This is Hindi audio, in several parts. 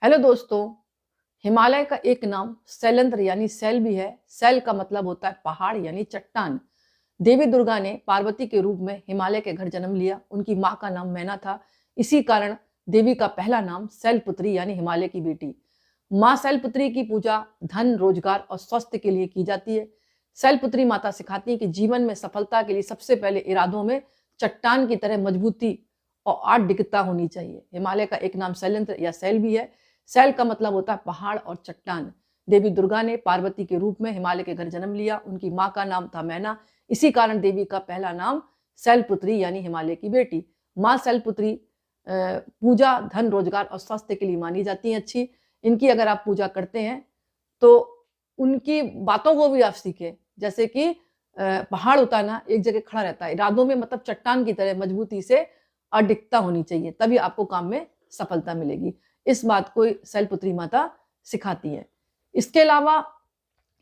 हेलो दोस्तों। हिमालय का एक नाम शैलेंद्र यानी शैल भी है। शैल का मतलब होता है पहाड़ यानी चट्टान। देवी दुर्गा ने पार्वती के रूप में हिमालय के घर जन्म लिया। उनकी माँ का नाम मैना था। इसी कारण देवी का पहला नाम शैलपुत्री यानी हिमालय की बेटी। माँ शैलपुत्री की पूजा धन, रोजगार और स्वास्थ्य के लिए की जाती है। शैलपुत्री माता सिखाती है कि जीवन में सफलता के लिए सबसे पहले इरादों में चट्टान की तरह मजबूती और आड़ होनी चाहिए। हिमालय का एक नाम शैलेंद्र या शैल भी है। शैल का मतलब होता है पहाड़ और चट्टान। देवी दुर्गा ने पार्वती के रूप में हिमालय के घर जन्म लिया। उनकी माँ का नाम था मैना। इसी कारण देवी का पहला नाम शैलपुत्री यानी हिमालय की बेटी। माँ शैलपुत्री पूजा धन, रोजगार और स्वास्थ्य के लिए मानी जाती है अच्छी। इनकी अगर आप पूजा करते हैं तो उनकी बातों को भी आप सीखें। जैसे कि पहाड़ होता है ना, एक जगह खड़ा रहता है, इरादों में मतलब चट्टान की तरह मजबूती से अडिगता होनी चाहिए, तभी आपको काम में सफलता मिलेगी। इस बात को शैलपुत्री माता सिखाती है। इसके अलावा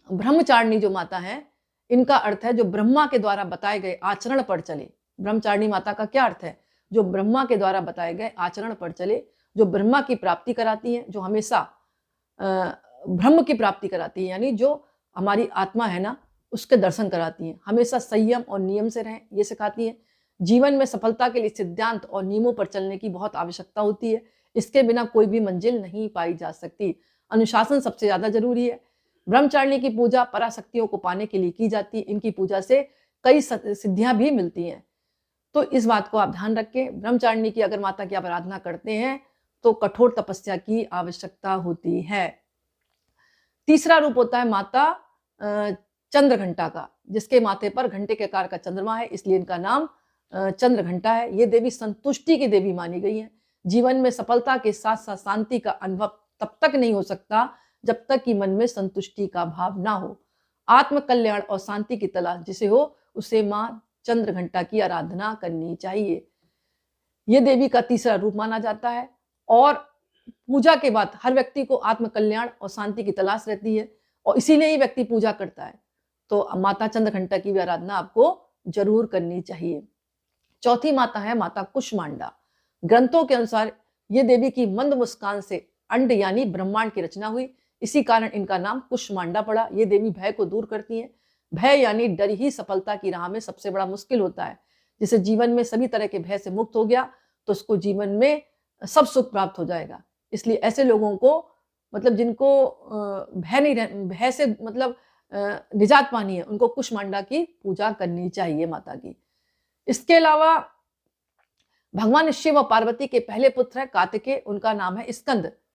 ब्रह्मचारिणी जो माता है, इनका अर्थ है जो ब्रह्मा के द्वारा बताए गए आचरण पर चले। ब्रह्मचारिणी माता का क्या अर्थ है? जो ब्रह्मा के द्वारा बताए गए आचरण पर चले, जो ब्रह्मा की प्राप्ति कराती है, जो हमेशा ब्रह्म की प्राप्ति कराती है, यानी जो हमारी आत्मा है ना, उसके दर्शन कराती हैं। हमेशा संयम और नियम से रहें, ये सिखाती हैं। जीवन में सफलता के लिए सिद्धांत और नियमों पर चलने की बहुत आवश्यकता होती है। इसके बिना कोई भी मंजिल नहीं पाई जा सकती। अनुशासन सबसे ज्यादा जरूरी है। ब्रह्मचारिणी की पूजा पराशक्तियों को पाने के लिए की जाती है। इनकी पूजा से कई सिद्धियां भी मिलती हैं। तो इस बात को आप ध्यान रखें। ब्रह्मचारिणी की अगर माता की आप आराधना करते हैं तो कठोर तपस्या की आवश्यकता होती है। तीसरा रूप होता है माता चंद्रघंटा का, जिसके माथे पर घंटे के आकार का चंद्रमा है, इसलिए इनका नाम चंद्रघंटा है। ये देवी संतुष्टि की देवी मानी गई है। जीवन में सफलता के साथ साथ शांति का अनुभव तब तक नहीं हो सकता जब तक कि मन में संतुष्टि का भाव ना हो। आत्म कल्याण और शांति की तलाश जिसे हो, उसे मां चंद्रघंटा की आराधना करनी चाहिए। यह देवी का तीसरा रूप माना जाता है। और पूजा के बाद हर व्यक्ति को आत्म कल्याण और शांति की तलाश रहती है, और इसीलिए ही व्यक्ति पूजा करता है। तो माता चंद्रघंटा की भी आराधना आपको जरूर करनी चाहिए। चौथी माता है माता कुष्मांडा। ग्रंथों के अनुसार ये देवी की मंद मुस्कान से अंड यानी ब्रह्मांड की रचना हुई। इसी कारण इनका नाम कुष्मांडा पड़ा। ये देवी भय को दूर करती है। भय यानी डर ही सफलता की राह में सबसे बड़ा मुश्किल होता है। जिसे जीवन में सभी तरह के भय से मुक्त हो गया तो उसको जीवन में सब सुख प्राप्त हो जाएगा। इसलिए ऐसे लोगों को, मतलब जिनको भय से मतलब निजात पानी है, उनको कुष्मांडा की पूजा करनी चाहिए माता की। इसके अलावा भगवान शिव और पार्वती के पहले पुत्र है कार्तिकेय, उनका नाम है स्कंद।